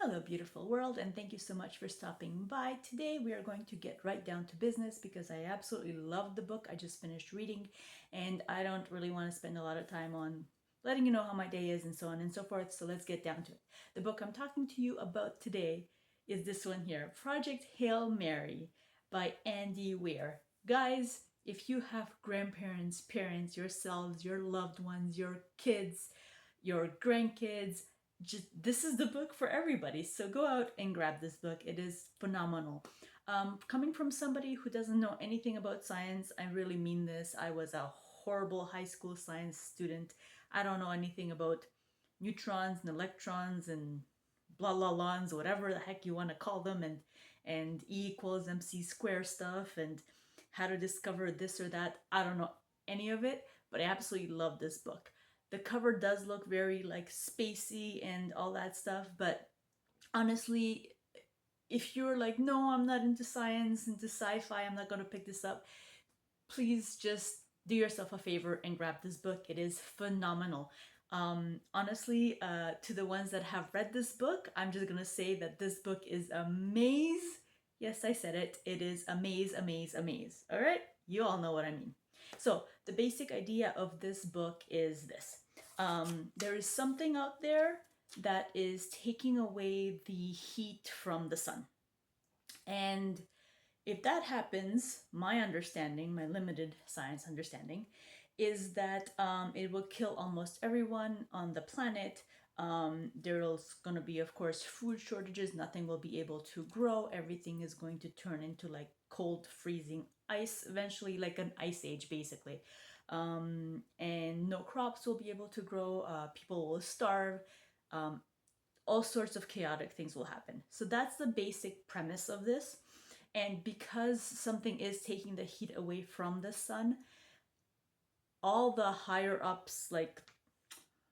Hello, beautiful world, and thank you so much for stopping by. Today, we are going to get right down to business because I absolutely love the book I just finished reading, and I don't really want to spend a lot of time on letting you know how my day is and so on and so forth. So, let's get down to it. The book I'm talking to you about today is this one here, Project Hail Mary by Andy Weir. Guys, if you have grandparents, parents, yourselves, your loved ones, your kids, your grandkids, this is the book for everybody. So go out and grab this book. It is phenomenal. Coming from somebody who doesn't know anything about science, I really mean this. I was a horrible high school science student. I don't know anything about neutrons and electrons and blah blah blahs, whatever the heck you want to call them, and E equals MC square stuff and how to discover this or that. I don't know any of it, but I absolutely love this book. The cover does look very like spacey and all that stuff, but honestly, if you're like, no, I'm not into science, into sci-fi, I'm not gonna pick this up, please just do yourself a favor and grab this book. It is phenomenal. Honestly, to the ones that have read this book, I'm just gonna say that this book is a maze. Yes, I said it. It is a maze, a maze, a maze. All right? You all know what I mean. So, the basic idea of this book is this. There is something out there that is taking away the heat from the sun. And if that happens, my understanding, my limited science understanding, is that it will kill almost everyone on the planet. There's going to be, of course, food shortages. Nothing will be able to grow. Everything is going to turn into like cold, freezing ice, eventually, like an ice age, basically. And no crops will be able to grow. People will starve. Um, all sorts of chaotic things will happen. So that's the basic premise of this. And because something is taking the heat away from the sun, all the higher ups, like,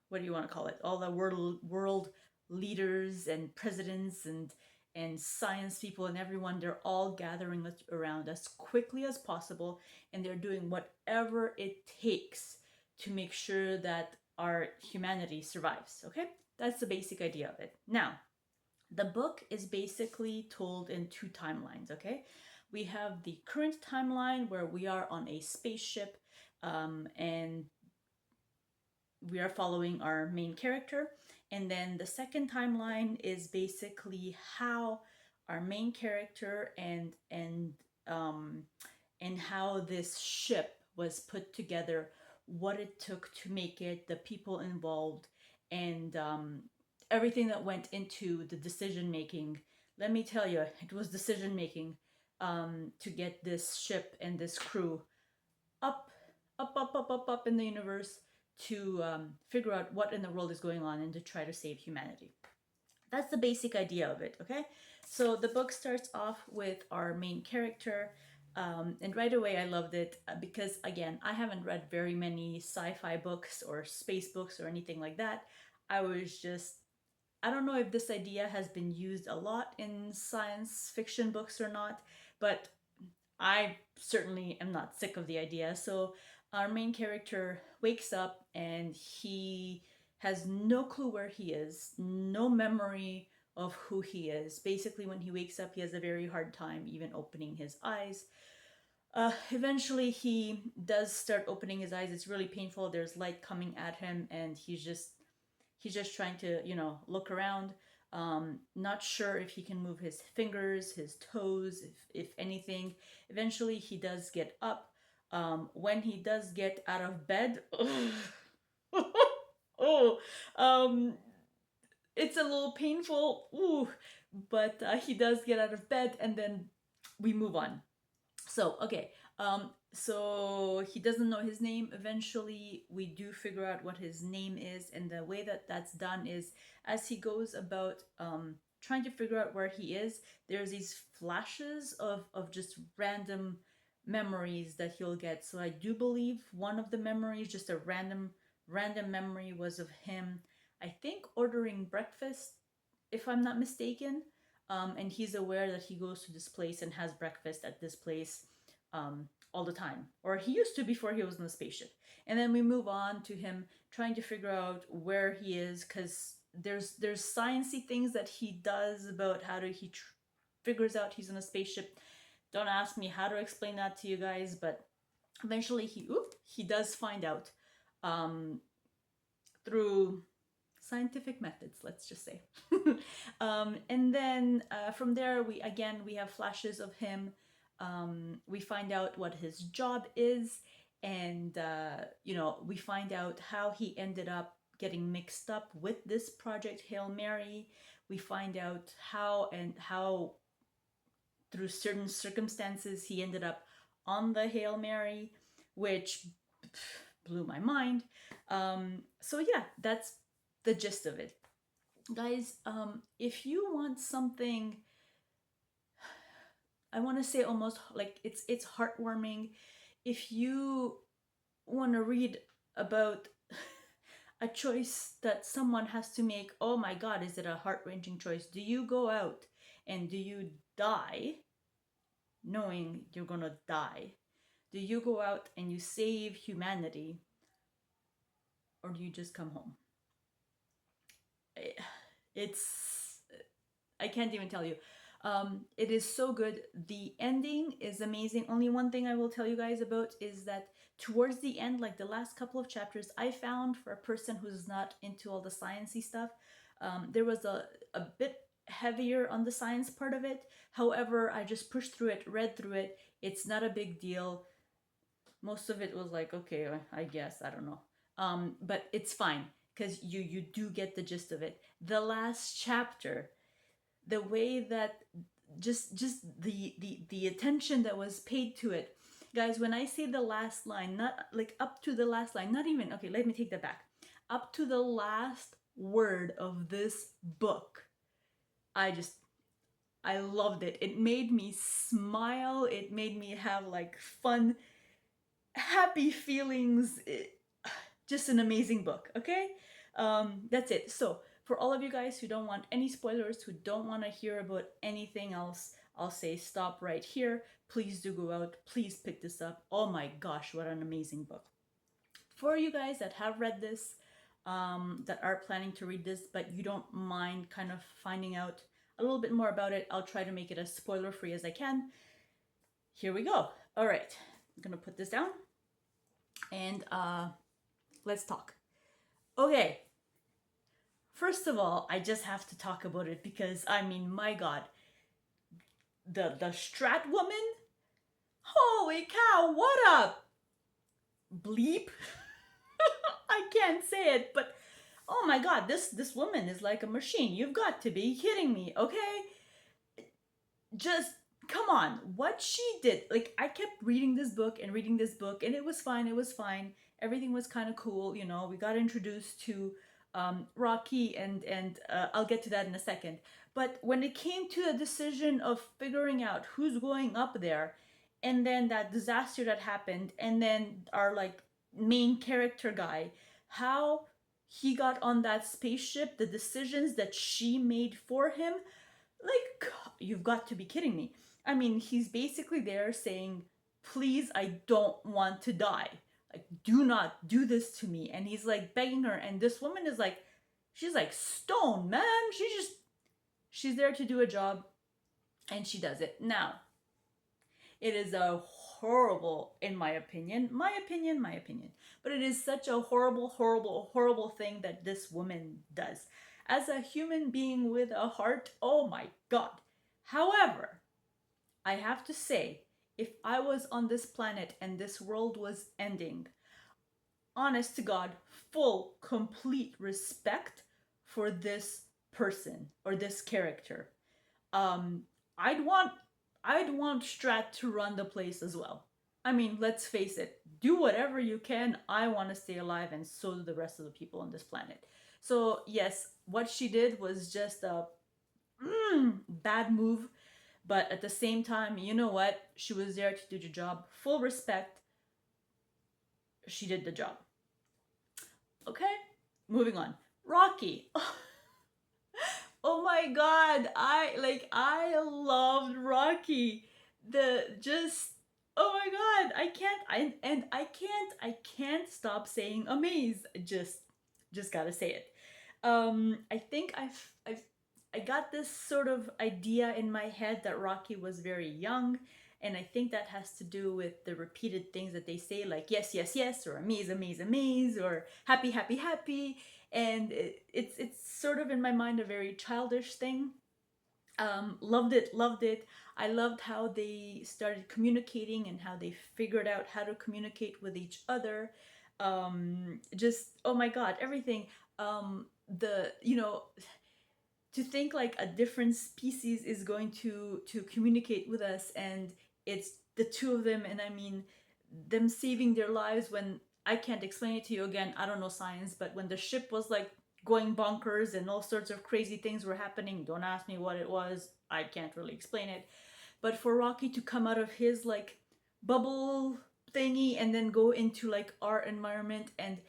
what do you want to call it? All the world leaders and presidents and science people and everyone, they're all gathering around as quickly as possible, and they're doing whatever it takes to make sure that our humanity survives. Okay? That's the basic idea of it. Now, the book is basically told in two timelines, okay? We have the current timeline where we are on a spaceship, and we are following our main character. And then the second timeline is basically how our main character um, and how this ship was put together, what it took to make it, the people involved, and everything that went into the decision making. Let me tell you, it was decision making to get this ship and this crew up, up in the universe to figure out what in the world is going on and to try to save humanity. That's the basic idea of it, okay? So the book starts off with our main character, and right away I loved it because, again, I haven't read very many sci fi books or space books or anything like that. I was just, I don't know if this idea has been used a lot in science fiction books or not, but I certainly am not sick of the idea. So our main character wakes up and he has no clue where he is, no memory of who he is. Basically, when he wakes up, he has a very hard time even opening his eyes. Eventually, he does start opening his eyes. It's really painful. There's light coming at him, and he's just trying to look around. Not sure if he can move his fingers, his toes, if anything. Eventually he does get up. When he does get out of bed, oh, um it's a little painful. Ooh, but he does get out of bed, and then we move on. So, okay. So he doesn't know his name. Eventually, we do figure out what his name is, and the way that that's done is as he goes about trying to figure out where he is, there's these flashes of just random memories that he'll get. So I do believe one of the memories, just a random memory, was of him, I think, ordering breakfast, if I'm not mistaken. And he's aware that he goes to this place and has breakfast at this place all the time, or he used to before he was in the spaceship. And then we move on to him trying to figure out where he is, because there's sciencey things that he does about how to figures out he's in a spaceship. Don't ask me how to explain that to you guys, but eventually he does find out um, through scientific methods, let's just say. And then from there, we have flashes of him. We find out what his job is, and we find out how he ended up getting mixed up with this project Hail Mary. We find out how through certain circumstances he ended up on the Hail Mary, which blew my mind. So yeah, that's the gist of it, guys. If you want something, I want to say almost like it's heartwarming. If you want to read about a choice that someone has to make, oh my god, is it a heart-wrenching choice? Do you go out and do you die knowing you're gonna die? Do you go out and you save humanity, or do you just come home? It's, I can't even tell you. It is so good. The ending is amazing. Only one thing I will tell you guys about is that towards the end, like the last couple of chapters, I found for a person who's not into all the sciencey stuff, there was a bit heavier on the science part of it. However, I just pushed through it, read through it. It's not a big deal. Most of it was like, okay, I guess, I don't know. But it's fine because you do get the gist of it. The last chapter, the way that just the attention that was paid to it, guys. When I say the last line, not like up to the last line, not even, okay, let me take that back, up to the last word of this book, I loved it. It made me smile. It made me have like fun, happy feelings. Just an amazing book. Okay, that's it. So for all of you guys who don't want any spoilers, who don't want to hear about anything else, I'll say stop right here. Please do go out. Please pick this up. Oh my gosh, what an amazing book. For you guys that have read this, that are planning to read this, but you don't mind kind of finding out a little bit more about it, I'll try to make it as spoiler free as I can. Here we go. All right, I'm gonna put this down and let's talk. Okay, first of all, I just have to talk about it because, I mean, my god, the Strat woman, holy cow, what a bleep. I can't say it, but oh my god, this woman is like a machine. You've got to be kidding me, okay? Just come on, what she did. Like, I kept reading this book and reading this book, and it was fine. It was fine. Everything was kind of cool. You know, we got introduced to Rocky, and I'll get to that in a second. But when it came to the decision of figuring out who's going up there, and then that disaster that happened, and then our like main character guy, how he got on that spaceship, the decisions that she made for him, like, you've got to be kidding me. I mean, he's basically there saying, please, I don't want to die. Like, do not do this to me. And he's like begging her. And this woman is like, she's like stone, man. She's there to do a job. And she does it. Now, it is a horrible, in my opinion, but it is such a horrible thing that this woman does. As a human being with a heart, oh my god. However, I have to say, if I was on this planet and this world was ending, honest to God, full, complete respect for this person or this character. I'd want Strat to run the place as well. I mean, let's face it, do whatever you can. I want to stay alive, and so do the rest of the people on this planet. So yes, what she did was just a bad move, but at the same time, you know what? She was there to do the job. Full respect. She did the job. Okay, moving on. Rocky. Oh my god, I loved Rocky. Oh my god, I can't stop saying amaze. Just gotta say it. I think I got this sort of idea in my head that Rocky was very young, and I think that has to do with the repeated things that they say, like yes, yes, yes, or amaze, amaze, amaze, or happy, happy, happy, and it's sort of in my mind a very childish thing. Loved it, loved it. I loved how they started communicating and how they figured out how to communicate with each other. Just oh my god, everything. The to think like a different species is going to communicate with us, and it's the two of them, and I mean them saving their lives when I can't explain it to you again. I don't know science, but when the ship was like going bonkers and all sorts of crazy things were happening, don't ask me what it was. I can't really explain it. But for Rocky to come out of his like bubble thingy and then go into like our environment and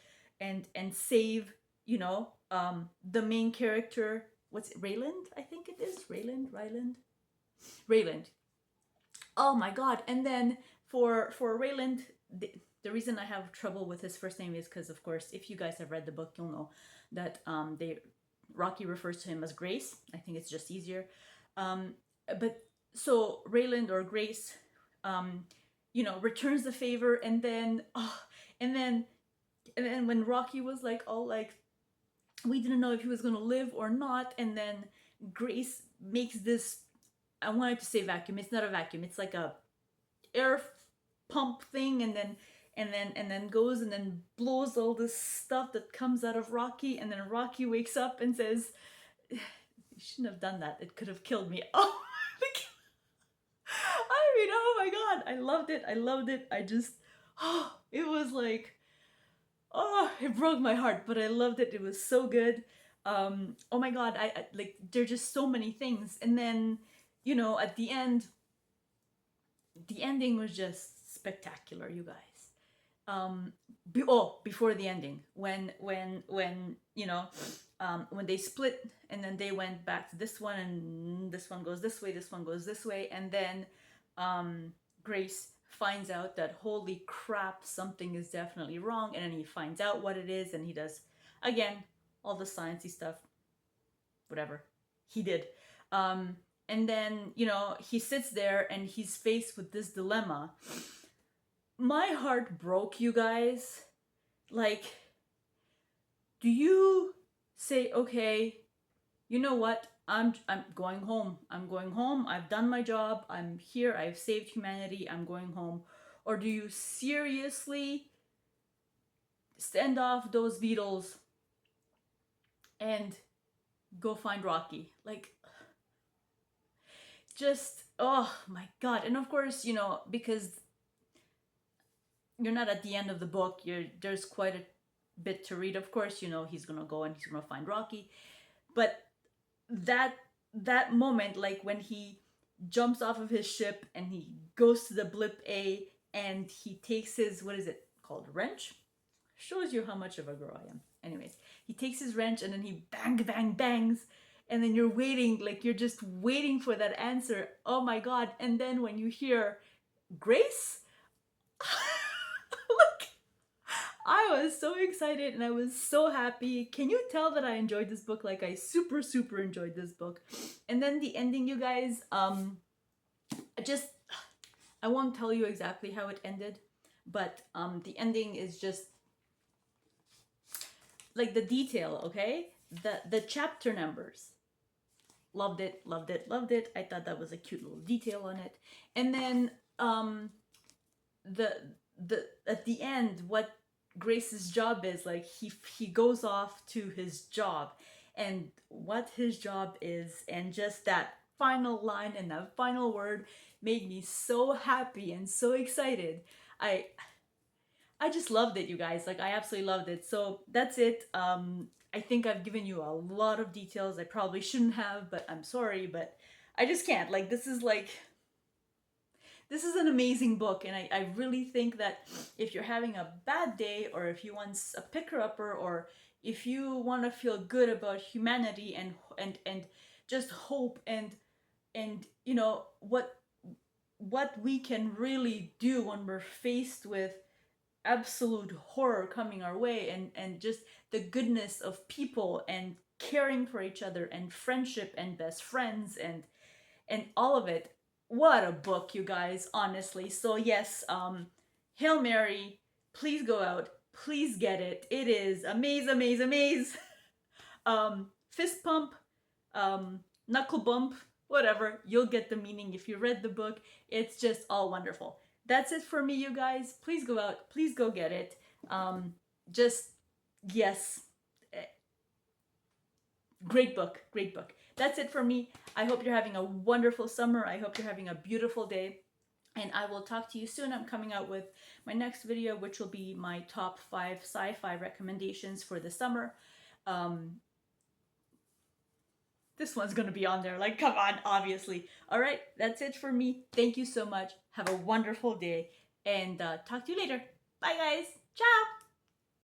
save, the main character. What's it, Rayland? I think it is Rayland. Oh my god! And then for Rayland, the reason I have trouble with his first name is because, of course, if you guys have read the book, you'll know that they Rocky refers to him as Grace. I think it's just easier. But so Rayland or Grace, returns the favor, and then and then and then when Rocky was like all like we didn't know if he was gonna live or not, and then Grace makes this. I wanted to say vacuum. It's not a vacuum. It's like a air pump thing, and then goes and then blows all this stuff that comes out of Rocky, and then Rocky wakes up and says, "You shouldn't have done that. It could have killed me." Oh, I mean, oh my god, I loved it. I loved it. I just, it was like, it broke my heart, but I loved it. It was so good. Oh my god, I like. There's just so many things, and then at the end, the ending was just spectacular, you guys. Before the ending, when they split and then they went back to this one, and this one goes this way, this one goes this way, and then Grace finds out that holy crap, something is definitely wrong, and then he finds out what it is, and he does again all the sciencey stuff, whatever he did. And then he sits there and he's faced with this dilemma. My heart broke, you guys. Like, do you say, okay, you know what? I'm going home. I'm going home. I've done my job. I'm here. I've saved humanity. I'm going home. Or do you seriously stand off those beetles and go find Rocky? Like, just oh my god. And of course, because you're not at the end of the book, there's quite a bit to read. Of course, he's gonna go and he's gonna find Rocky, but that moment, like when he jumps off of his ship and he goes to the blip A and he takes his, what is it called, wrench, shows you how much of a girl I am. Anyways, he takes his wrench and then he bang bang bangs, and then you're waiting, like you're just waiting for that answer. Oh my god. And then when you hear Grace, like, I was so excited and I was so happy. Can you tell that I enjoyed this book? Like, I super, super enjoyed this book. And then the ending, you guys, I won't tell you exactly how it ended, but the ending is just like the detail, okay? The chapter numbers. Loved it, loved it, loved it. I thought that was a cute little detail on it. And then the at the end, what Grace's job is, like he goes off to his job, and what his job is, and just that final line and that final word made me so happy and so excited. I just loved it, you guys. Like, I absolutely loved it. So that's it. I think I've given you a lot of details I probably shouldn't have, but I'm sorry, but I just can't. Like, this is an amazing book, and I really think that if you're having a bad day, or if you want a picker-upper, or if you want to feel good about humanity and just hope and what we can really do when we're faced with absolute horror coming our way, and just the goodness of people, and caring for each other and friendship and best friends and all of it. What a book, you guys, honestly. So yes, Hail Mary, please go out, please get it. It is amaze. Fist pump, knuckle bump, whatever. You'll get the meaning if you read the book. It's just all wonderful. That's it for me, you guys. Please go out, please go get it. Just yes, great book, great book. That's it for me. I hope you're having a wonderful summer. I hope you're having a beautiful day. And I will talk to you soon. I'm coming out with my next video, which will be my top 5 sci-fi recommendations for the summer. This one's gonna be on there. Like, come on, obviously. All right, that's it for me. Thank you so much. Have a wonderful day. And talk to you later. Bye, guys. Ciao.